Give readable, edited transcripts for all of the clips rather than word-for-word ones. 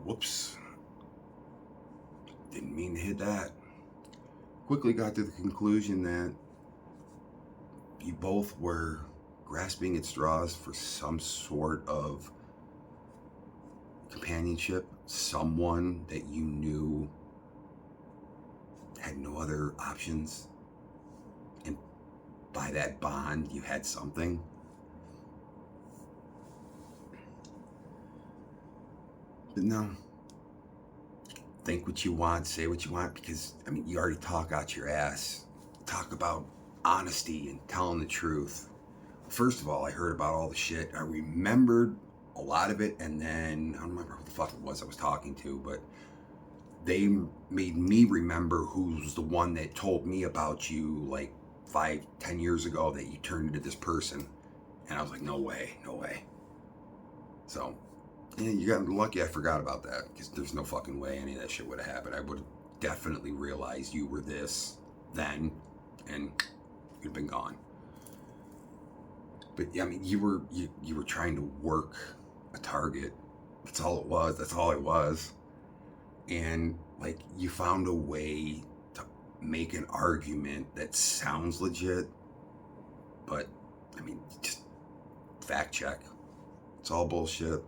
Whoops. Didn't mean to hit that. Quickly got to the conclusion that you both were grasping at straws for some sort of companionship, someone that you knew had no other options, and by that bond you had something. But no, think what you want, say what you want, because I mean, you already talk out your ass. Talk about honesty and telling the truth. First of all, I heard about all the shit. I remembered a lot of it, and then I don't remember who the fuck it was I was talking to, but they made me remember who's the one that told me about you like 5-10 years ago, that you turned into this person. And I was like, no way. So, yeah, you got lucky I forgot about that, because there's no fucking way any of that shit would have happened. I would have definitely realized you were this then, and you'd have been gone. But yeah, I mean, you were trying to work a target. That's all it was. That's all it was. And like, you found a way to make an argument that sounds legit, but I mean, just fact check. It's all bullshit.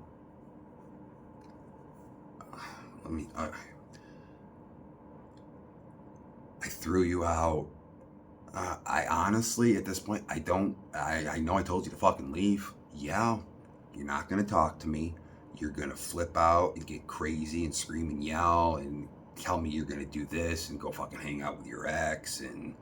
I threw you out. I honestly, at this point, I know I told you to fucking leave. Yeah, you're not gonna talk to me. You're gonna flip out and get crazy and scream and yell and tell me you're gonna do this and go fucking hang out with your ex and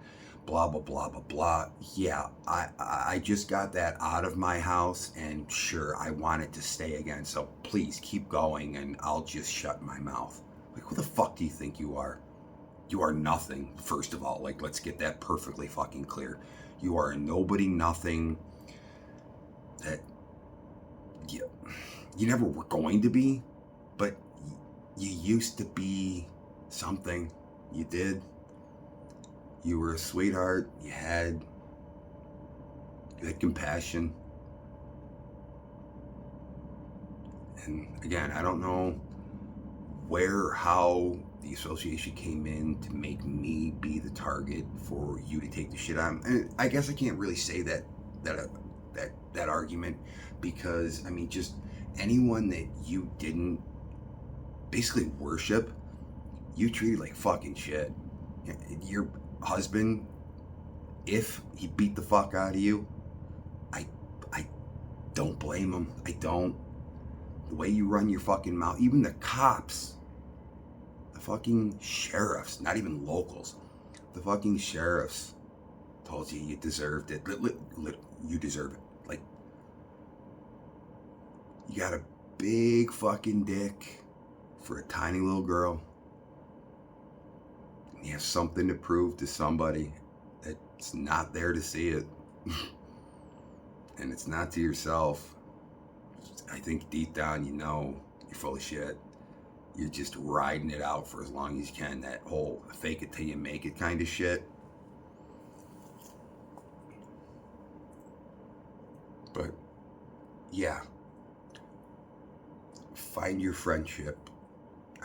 blah blah blah blah blah. Yeah, I just got that out of my house, and sure, I want it to stay again. So please keep going, and I'll just shut my mouth. Like, who the fuck do you think you are? You are nothing, first of all. Like, let's get that perfectly fucking clear. You are a nobody, nothing that you never were going to be, but you used to be something. You did. You were a sweetheart. You had compassion. And again, I don't know where or how the association came in to make me be the target for you to take the shit on. And I guess I can't really say that argument, because I mean, just anyone that you didn't basically worship, you treated like fucking shit. Your husband, if he beat the fuck out of you, I don't blame him. I don't. The way you run your fucking mouth, even the cops, the fucking sheriffs, not even locals, the fucking sheriffs told you deserved it. You deserve it. Like, you got a big fucking dick for a tiny little girl. And you have something to prove to somebody that's not there to see it. And it's not to yourself. I think deep down you know you're full of shit. You're just riding it out for as long as you can. That whole fake it till you make it kind of shit. But yeah, find your friendship.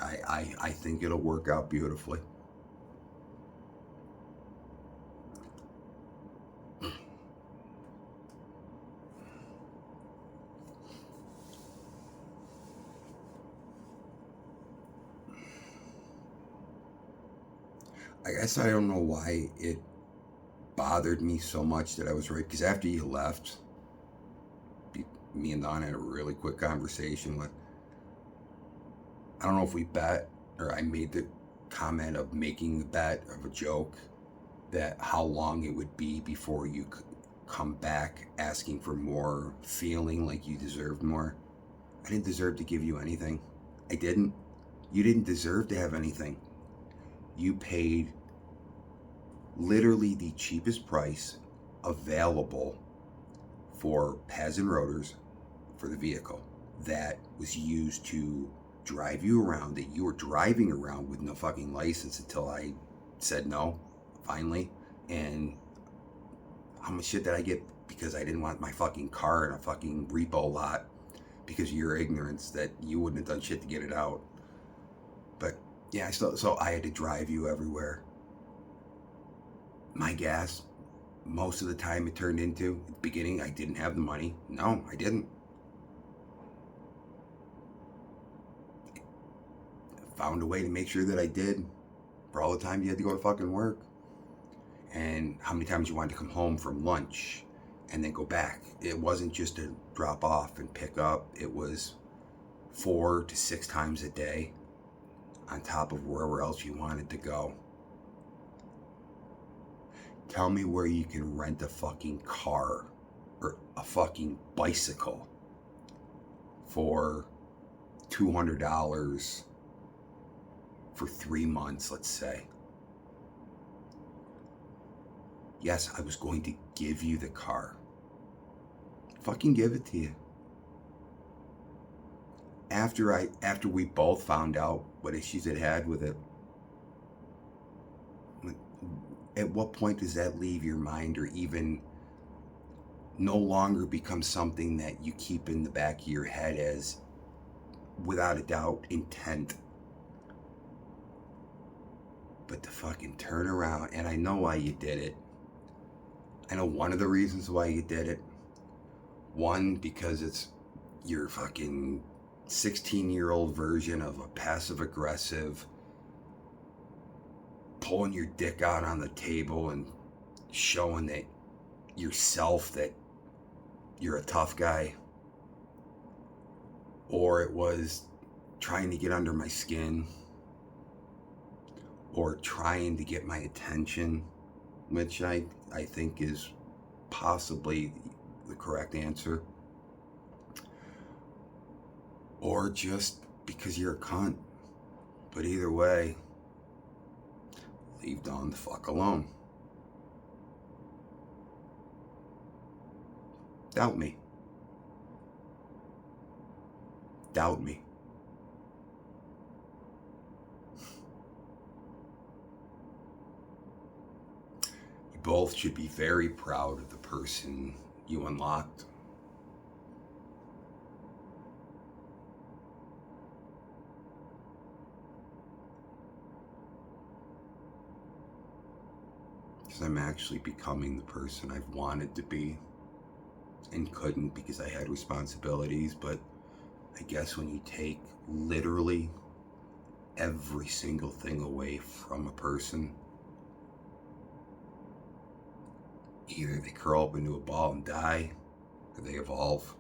I think it'll work out beautifully. I guess I don't know why it bothered me so much that I was right, because after you left, me and Don had a really quick conversation with, I don't know if we bet or I made the comment of making the bet of a joke that how long it would be before you could come back asking for more, feeling like you deserved more. I didn't deserve to give you anything. I didn't. You didn't deserve to have anything. You paid literally the cheapest price available for pads and rotors for the vehicle that was used to drive you around, that you were driving around with no fucking license until I said no, finally. And how much shit did I get because I didn't want my fucking car in a fucking repo lot because of your ignorance that you wouldn't have done shit to get it out. Yeah, so I had to drive you everywhere. My gas, most of the time it turned into, at the beginning, I didn't have the money. No, I didn't. Found a way to make sure that I did for all the time you had to go to fucking work. And how many times you wanted to come home from lunch and then go back. It wasn't just a drop off and pick up. It was 4 to 6 times a day on top of wherever else you wanted to go. Tell me where you can rent a fucking car or a fucking bicycle for $200 for 3 months, let's say. Yes, I was going to give you the car. Fucking give it to you. After we both found out what issues it had with it, at what point does that leave your mind, or even no longer become something that you keep in the back of your head as, without a doubt, intent? But to fucking turn around, and I know why you did it. I know one of the reasons why you did it. One, because it's your fucking 16-year-old version of a passive-aggressive, pulling your dick out on the table and showing that yourself that you're a tough guy. Or it was trying to get under my skin, or trying to get my attention, which I think is possibly the correct answer. Or just because you're a cunt. But either way, leave Dawn the fuck alone. Doubt me. Doubt me. You both should be very proud of the person you unlocked. Because I'm actually becoming the person I've wanted to be and couldn't because I had responsibilities. But I guess when you take literally every single thing away from a person, either they curl up into a ball and die, or they evolve.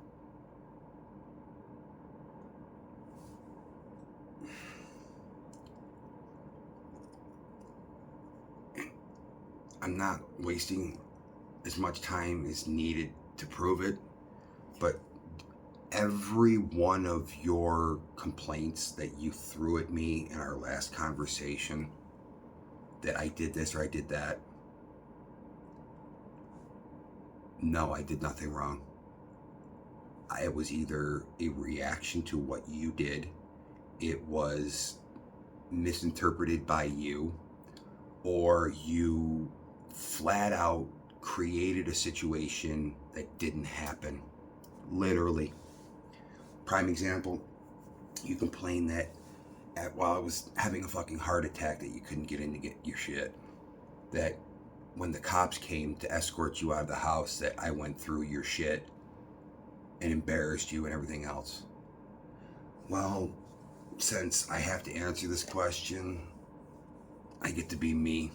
I'm not wasting as much time as needed to prove it, but every one of your complaints that you threw at me in our last conversation, that I did this or I did that, no, I did nothing wrong. It was either a reaction to what you did, it was misinterpreted by you, or you flat out created a situation that didn't happen. Literally. Prime example, you complained that while I was having a fucking heart attack that you couldn't get in to get your shit. That when the cops came to escort you out of the house, that I went through your shit and embarrassed you and everything else. Well, since I have to answer this question, I get to be me.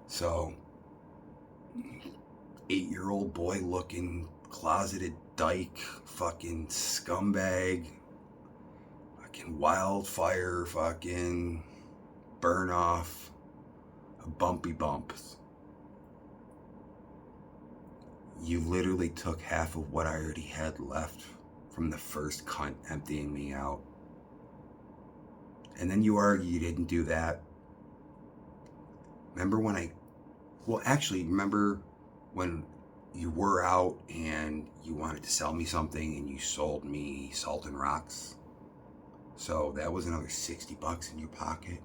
So, 8-year-old boy looking, closeted dyke, fucking scumbag, fucking wildfire, fucking burn off, bumpy bumps. You literally took half of what I already had left from the first cunt emptying me out. And then you argue you didn't do that. Remember when remember when you were out and you wanted to sell me something and you sold me Salt and Rocks? So that was another $60 in your pocket.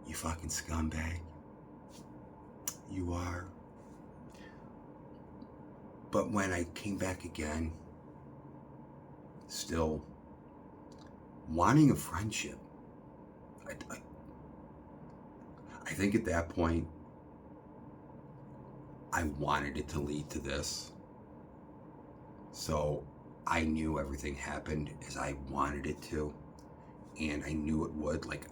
You fucking scumbag. You are. But when I came back again, still wanting a friendship, I think at that point, I wanted it to lead to this. So I knew everything happened as I wanted it to. And I knew it would. Like,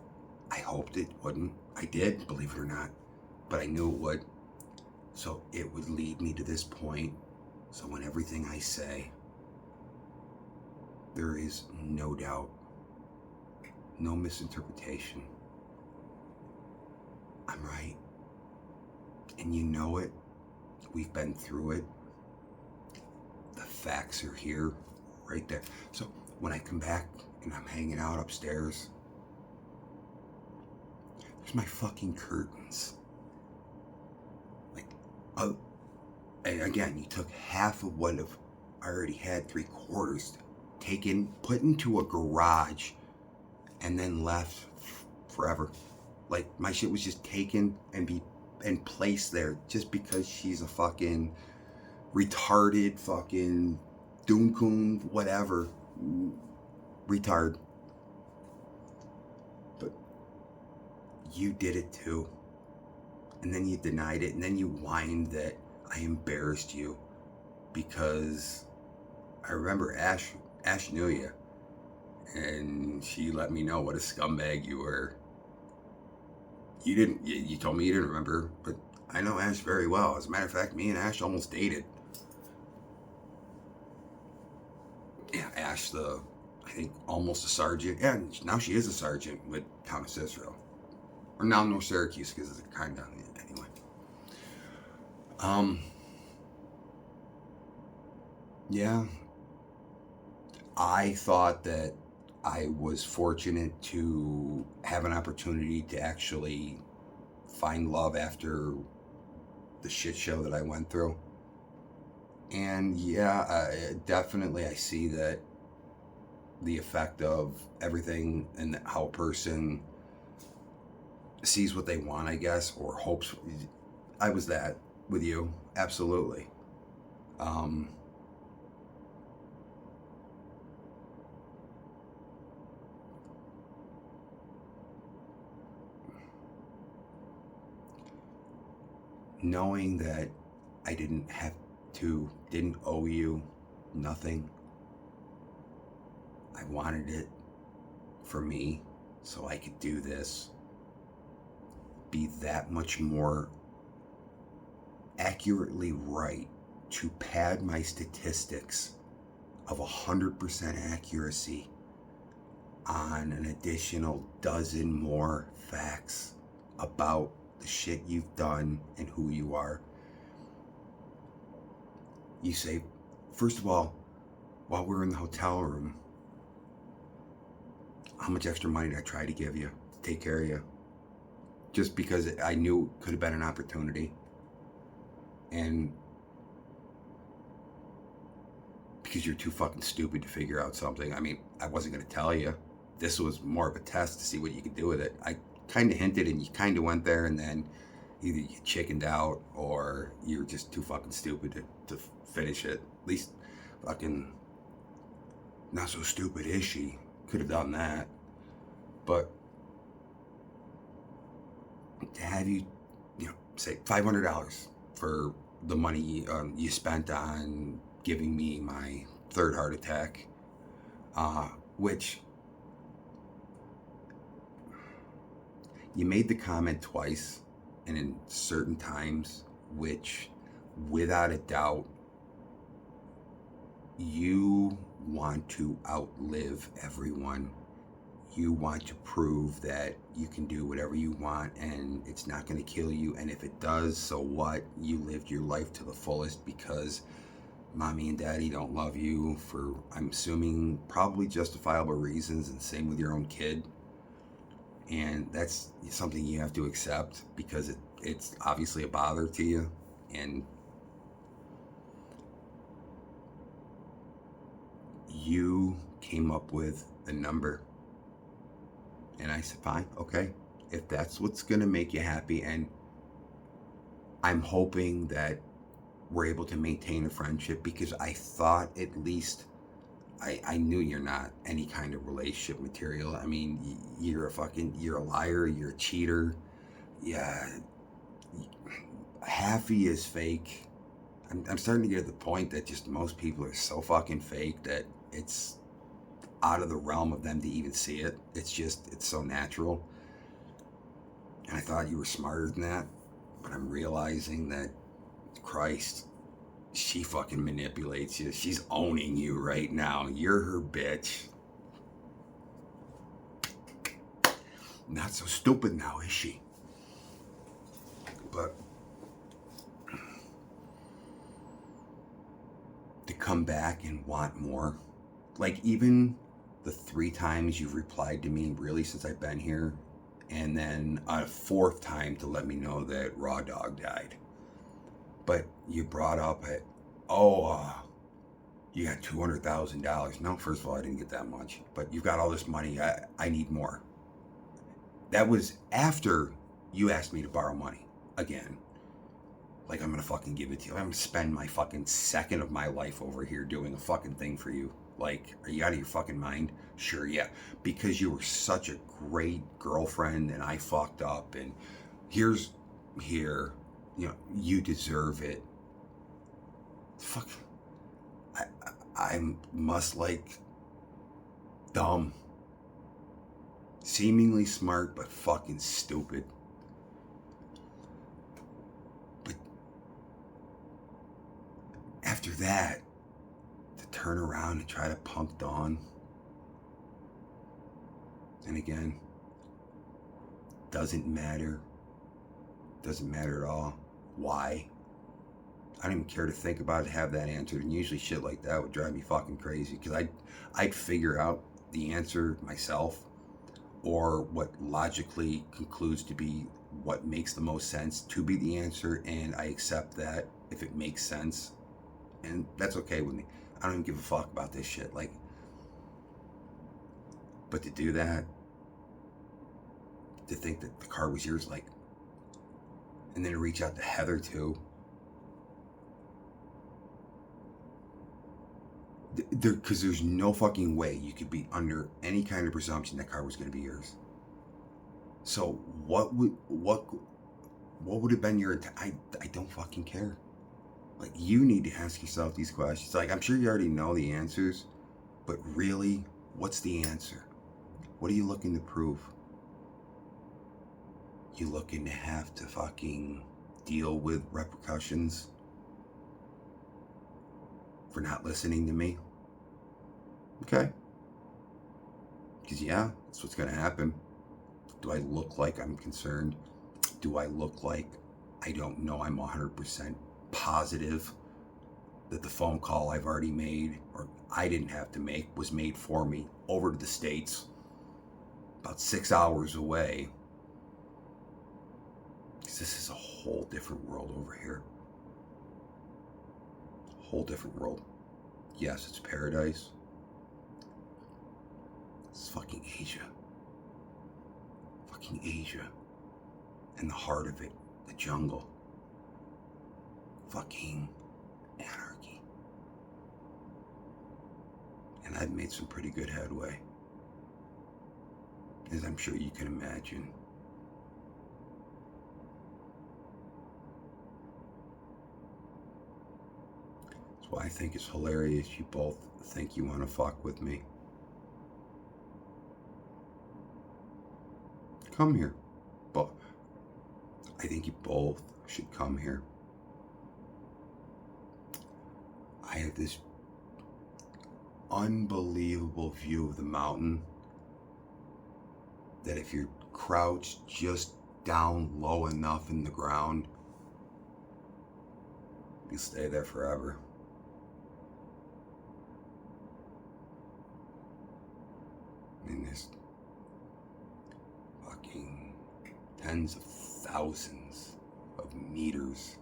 I hoped it wouldn't. I did, believe it or not. But I knew it would. So it would lead me to this point. So when everything I say, there is no doubt, no misinterpretation. I'm right. And you know it. We've been through it. The facts are here, right there. So when I come back and I'm hanging out upstairs, there's my fucking curtains. Like, and again, you took half of what I already had, 3/4, taken, put into a garage, and then left forever. Like, my shit was just taken and placed there just because she's a fucking retarded fucking doomcoon, whatever, retard. But you did it too. And then you denied it, and then you whined that I embarrassed you because I remember Ash knew you, and she let me know what a scumbag you were. You told me you didn't remember, but I know Ash very well. As a matter of fact, me and Ash almost dated. Yeah, Ash, I think almost a sergeant. Yeah, now she is a sergeant with Countess Israel. Or now no Syracuse, because it's kind of, anyway. Yeah. I thought that I was fortunate to have an opportunity to actually find love after the shit show that I went through. And yeah, definitely I see that the effect of everything and how a person sees what they want, I guess, or hopes. I was that with you, absolutely. Knowing that I didn't owe you nothing. I wanted it for me so I could do this, be that much more accurately right to pad my statistics of 100% accuracy on an additional dozen more facts about the shit you've done and who you are. You say, first of all, while we're in the hotel room, how much extra money did I try to give you to take care of you? Just because I knew it could have been an opportunity. And because you're too fucking stupid to figure out something. I mean, I wasn't going to tell you. This was more of a test to see what you could do with it. I kind of hinted and you kind of went there, and then either you chickened out or you're just too fucking stupid to finish it. At least fucking not so stupid is she. Could have done that. But to have you say $500 for the money you spent on giving me my third heart attack, which you made the comment twice and in certain times, which without a doubt, you want to outlive everyone. You want to prove that you can do whatever you want and it's not going to kill you. And if it does, so what? You lived your life to the fullest because mommy and daddy don't love you for, I'm assuming, probably justifiable reasons, and same with your own kid. And that's something you have to accept because it's obviously a bother to you. And you came up with a number. And I said, fine, okay, if that's what's going to make you happy. And I'm hoping that we're able to maintain a friendship because I thought at least I knew you're not any kind of relationship material. I mean, you're a liar, you're a cheater. Yeah, halfy is fake. I'm starting to get to the point that just most people are so fucking fake that it's out of the realm of them to even see it. It's so natural. And I thought you were smarter than that, but I'm realizing that, Christ, she fucking manipulates you. She's owning you right now. You're her bitch. Not so stupid now, is she? But to come back and want more, like even the 3 times you've replied to me really since I've been here, and then a 4th time to let me know that Raw Dog died. But you brought up it, you got $200,000. No, first of all, I didn't get that much. But you've got all this money. I need more. That was after you asked me to borrow money again. Like, I'm gonna fucking give it to you. I'm gonna spend my fucking second of my life over here doing a fucking thing for you. Like, are you out of your fucking mind? Sure, yeah. Because you were such a great girlfriend and I fucked up, and here, you deserve it. Fuck. I must like dumb. Seemingly smart, but fucking stupid. But after that, to turn around and try to punk Dawn. And again, doesn't matter. Doesn't matter at all. Why? I don't even care to think about it, have that answered. And usually shit like that would drive me fucking crazy. Because I'd figure out the answer myself, or what logically concludes to be what makes the most sense to be the answer, and I accept that if it makes sense, and that's okay with me. I don't even give a fuck about this shit. Like, but to do that, to think that the car was yours, like, and then to reach out to Heather too. Because there's no fucking way you could be under any kind of presumption that car was going to be yours. So what would have been your? I don't fucking care. Like, you need to ask yourself these questions. Like, I'm sure you already know the answers, but really, what's the answer? What are you looking to prove? You looking to have to fucking deal with repercussions for not listening to me? Okay. Because yeah, that's what's going to happen. Do I look like I'm concerned? Do I look like I don't know? I'm 100% positive that the phone call I've already made, or I didn't have to make, was made for me over to the States, about 6 hours away. Because this is a whole different world over here. A whole different world. Yes, it's paradise. It's fucking Asia. Fucking Asia. And the heart of it, the jungle. Fucking anarchy. And I've made some pretty good headway, as I'm sure you can imagine. That's why I think it's hilarious you both think you want to fuck with me. Come here. But I think you both should come here. I have this unbelievable view of the mountain that if you're crouched just down low enough in the ground, you stay there forever. And there's fucking tens of thousands of meters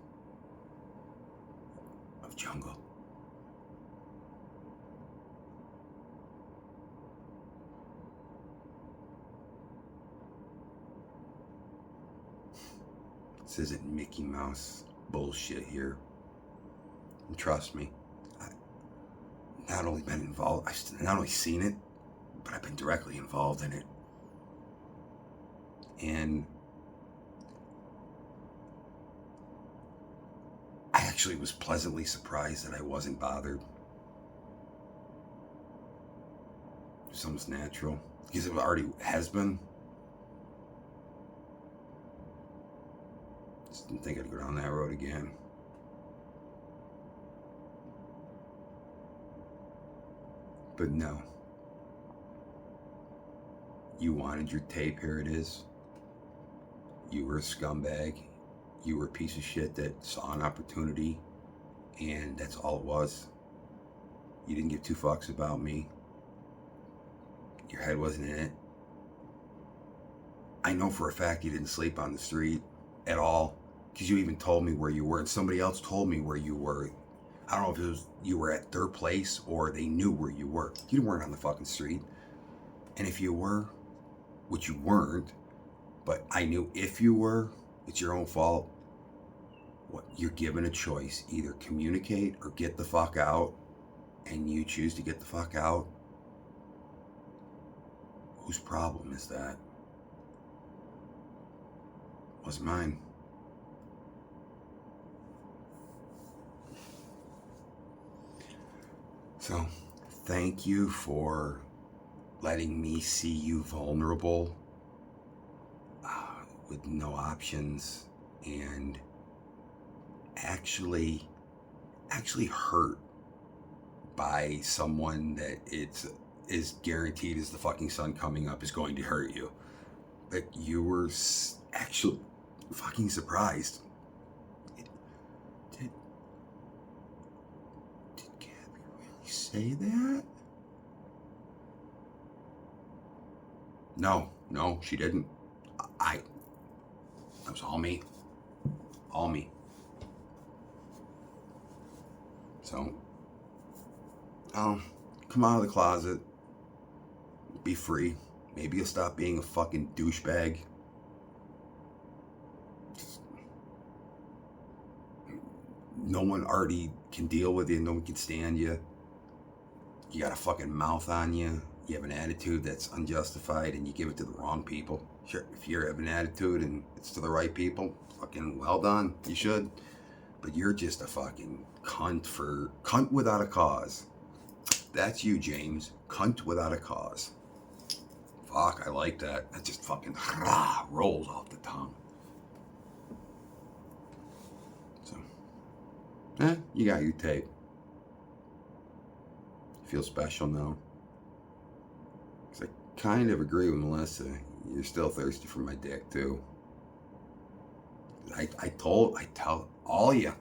of jungle. This isn't Mickey Mouse bullshit here. And trust me, not only been involved, I've not only seen it, but I've been directly involved in it. And I actually was pleasantly surprised that I wasn't bothered. It's almost natural, because it already has been. Just didn't think I'd go down that road again. But no. You wanted your tape, here it is. You were a scumbag. You were a piece of shit that saw an opportunity, and that's all it was. You didn't give two fucks about me. Your head wasn't in it. I know for a fact you didn't sleep on the street at all, because you even told me where you were, and somebody else told me where you were. I don't know if it was you were at their place or they knew where you were. You weren't on the fucking street. And if you were, which you weren't, but I knew if you were, it's your own fault. What, you're given a choice. Either communicate or get the fuck out, and you choose to get the fuck out. Whose problem is that? Wasn't mine. So, thank you for letting me see you vulnerable, with no options, and actually hurt by someone that it's is guaranteed as the fucking sun coming up is going to hurt you. But you were actually fucking surprised. Did Gabby really say that? No, she didn't. That was all me. All me. So, come out of the closet. Be free. Maybe you'll stop being a fucking douchebag. No one already can deal with you. No one can stand you. You got a fucking mouth on you. You have an attitude that's unjustified, and you give it to the wrong people. Sure, if you have an attitude and it's to the right people, fucking well done. You should. But you're just a fucking cunt without a cause. That's you, James. Cunt without a cause. Fuck, I like that. That just fucking rolls off the tongue. So, you got your tape. Feel special now. Because I kind of agree with Melissa. You're still thirsty for my dick, too. I tell all you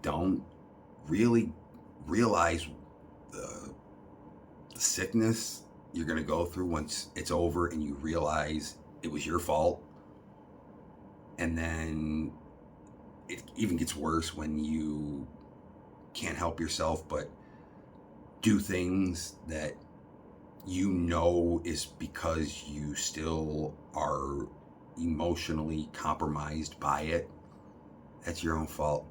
don't really realize the sickness you're going to go through once it's over and you realize it was your fault. And then it even gets worse when you can't help yourself but do things that you know is because you still are emotionally compromised by it. That's your own fault.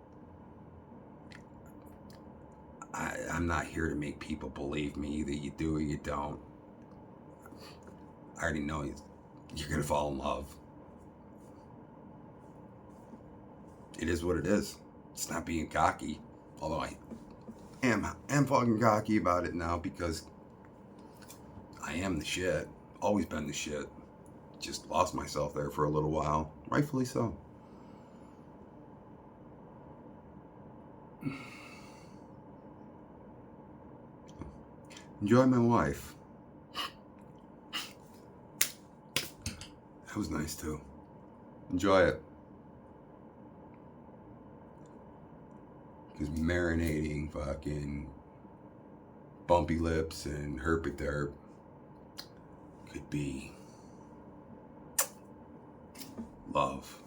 I'm not here to make people believe me. Either you do or you don't. I already know you're going to fall in love. It is what it is. It's not being cocky. Although I am fucking cocky about it now because I am the shit. Always been the shit. Just lost myself there for a little while. Rightfully so. Enjoy my wife. That was nice too. Enjoy it. Because marinating fucking bumpy lips and herpetoderp could be love.